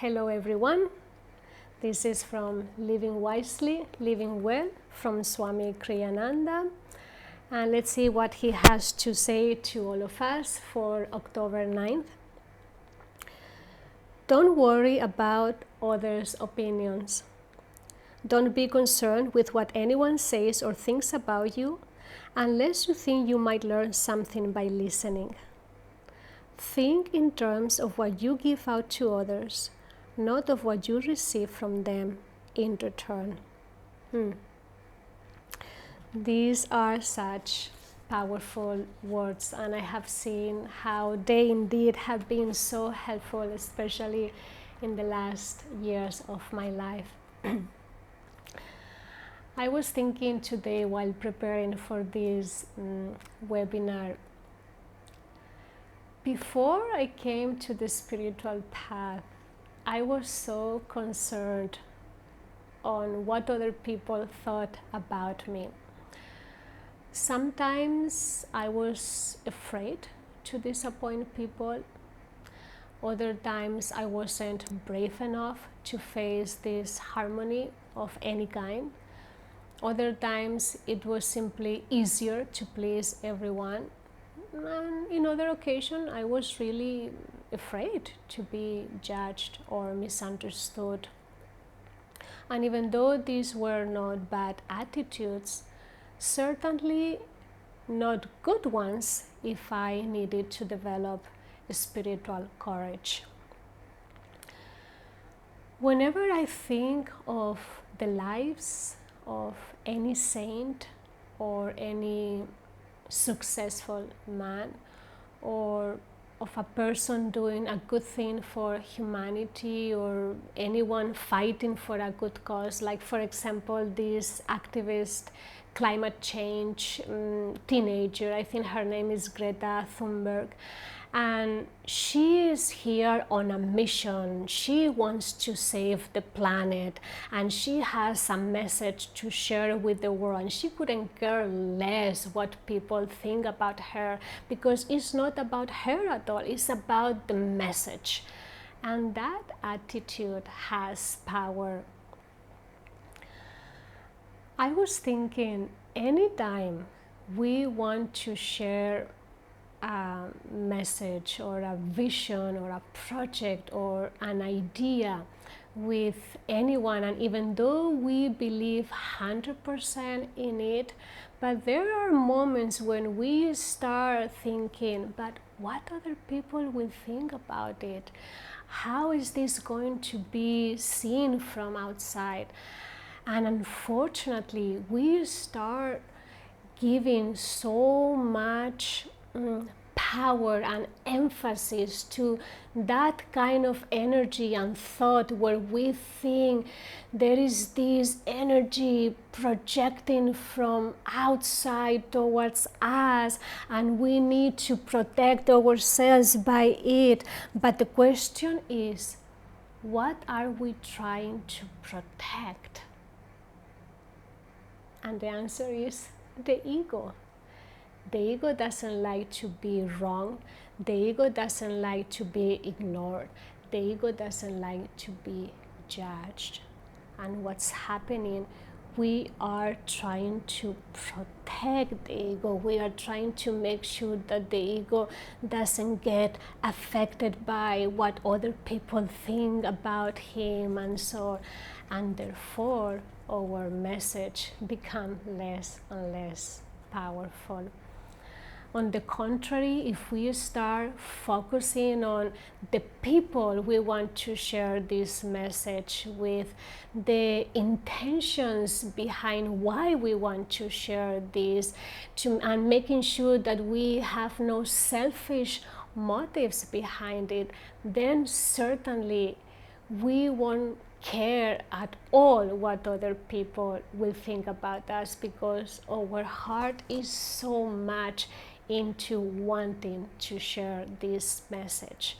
Hello everyone, this is from Living Wisely, Living Well from Swami Kriyanada, and let's see what he has to say to all of us for October 9th. Don't worry about others' opinions. Don't be concerned with what anyone says or thinks about you unless you think you might learn something by listening. Think in terms of what you give out to others, not of what you receive from them in return. These are such powerful words, and I have seen how they indeed have been so helpful, especially in the last years of my life. I was thinking today while preparing for this webinar, before I came to the spiritual path, I was so concerned on what other people thought about me. Sometimes I was afraid to disappoint people. Other times I wasn't brave enough to face this harmony of any kind. Other times it was simply easier to please everyone. And in other occasions I was really afraid to be judged or misunderstood. And even though these were not bad attitudes, certainly not good ones if I needed to develop spiritual courage. Whenever I think of the lives of any saint or any successful man, or of a person doing a good thing for humanity, or anyone fighting for a good cause, like for example this activist climate change teenager, I think her name is Greta Thunberg, and she is here on a mission. She wants to save the planet and she has a message to share with the world, and she couldn't care less what people think about her, because it's not about her at all, it's about the message, and that attitude has power. I was thinking, anytime we want to share a message or a vision or a project or an idea with anyone, and even though we believe 100% in it, but there are moments when we start thinking, but what other people will think about it? How is this going to be seen from outside? And unfortunately, we start giving so much power and emphasis to that kind of energy and thought, where we think there is this energy projecting from outside towards us and we need to protect ourselves by it. But the question is, what are we trying to protect? And the answer is the ego. The ego doesn't like to be wrong. The ego doesn't like to be ignored. The ego doesn't like to be judged. And what's happening, we are trying to protect the ego. We are trying to make sure that the ego doesn't get affected by what other people think about him and so on. And therefore, our message becomes less and less powerful. On the contrary, if we start focusing on the people we want to share this message with, the intentions behind why we want to share this, and making sure that we have no selfish motives behind it, then certainly we won't care at all what other people will think about us, because our heart is so much into wanting to share this message.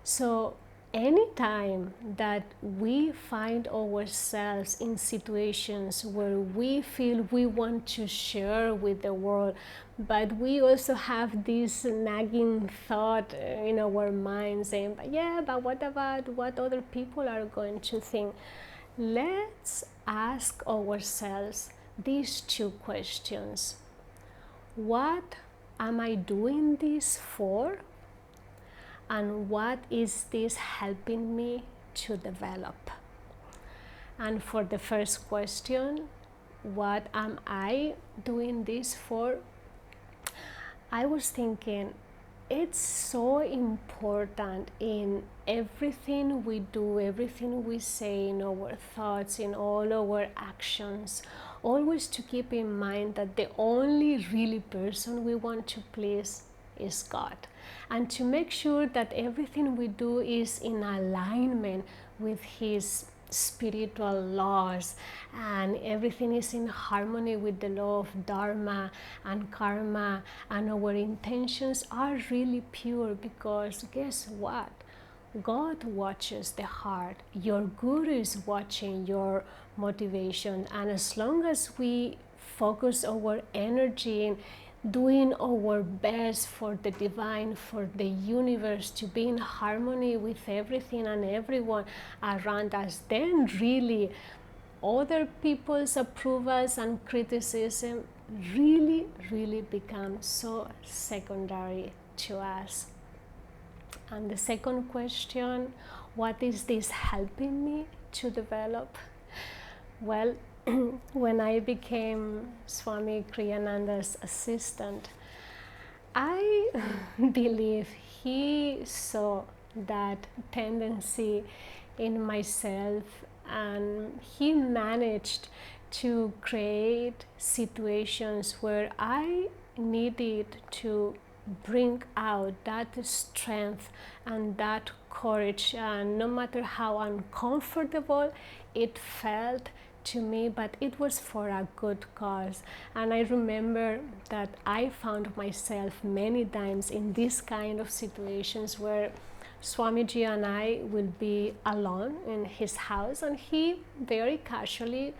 So anytime that we find ourselves in situations where we feel we want to share with the world, but we also have this nagging thought in our minds saying, but yeah, but what about what other people are going to think? Let's ask ourselves these two questions. What am I doing this for? And what is this helping me to develop? And for the first question, what am I doing this for? I was thinking it's so important in everything we do, everything we say, in our thoughts, in all our actions, always to keep in mind that the only really person we want to please is God, and to make sure that everything we do is in alignment with His spiritual laws, and everything is in harmony with the law of dharma and karma, and our intentions are really pure, because guess what? God watches the heart. Your guru is watching your motivation, and as long as we focus our energy in doing our best for the divine, for the universe to be in harmony with everything and everyone around us, then really other people's approvals and criticism really become so secondary to us. And the second question, what is this helping me to develop? Well, when I became Swami Kriyanada's assistant, I believe he saw that tendency in myself, and he managed to create situations where I needed to bring out that strength and that courage, and no matter how uncomfortable it felt to me, but it was for a good cause. And I remember that I found myself many times in this kind of situations where Swamiji and I will be alone in his house, and he very casually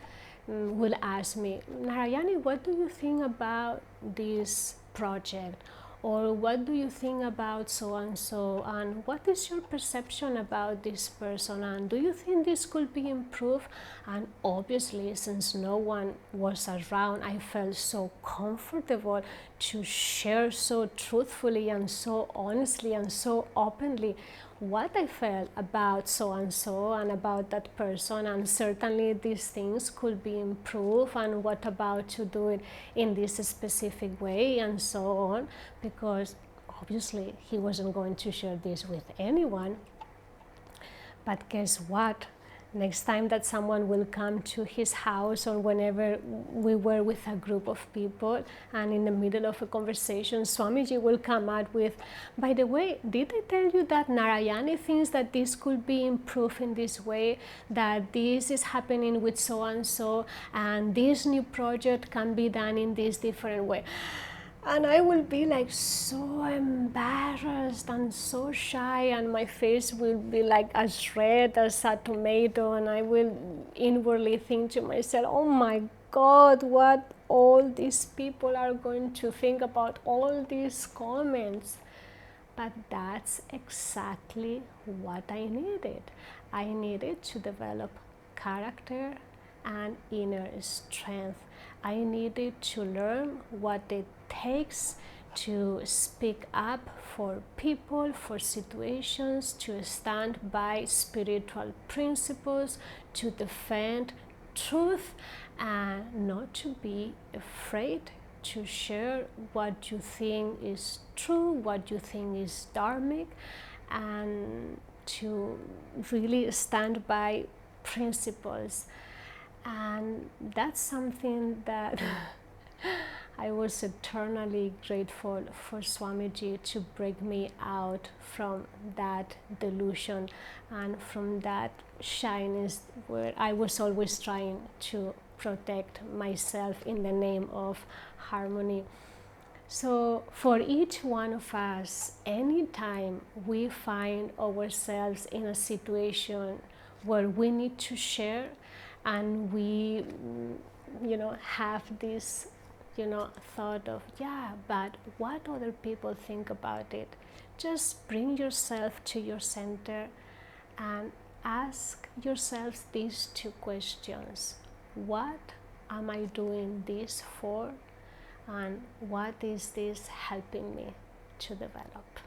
will ask me, Narayani, what do you think about this project? Or what do you think about so and so? And what is your perception about this person? And do you think this could be improved? And obviously, since no one was around, I felt so comfortable to share so truthfully and so honestly and so openly what I felt about so and so and about that person, and certainly these things could be improved, and what about to do it in this specific way and so on, because obviously he wasn't going to share this with anyone. But guess what? Next time that someone will come to his house, or whenever we were with a group of people and in the middle of a conversation, Swamiji will come out with, by the way, did I tell you that Narayani thinks that this could be improved in this way, that this is happening with so and so, and this new project can be done in this different way? And I will be like so embarrassed and so shy, and my face will be like as red as a tomato, and I will inwardly think to myself, oh my God, what all these people are going to think about all these comments. But that's exactly what I needed. I needed to develop character and inner strength. I needed to learn what it takes to speak up for people, for situations, to stand by spiritual principles, to defend truth, and not to be afraid to share what you think is true, what you think is dharmic, and to really stand by principles. And that's something that I was eternally grateful for Swamiji to break me out from that delusion and from that shyness where I was always trying to protect myself in the name of harmony. So for each one of us, anytime we find ourselves in a situation where we need to share, and we have this thought of, yeah, but what other people think about it, just bring yourself to your center and ask yourselves these two questions. What am I doing this for? And what is this helping me to develop?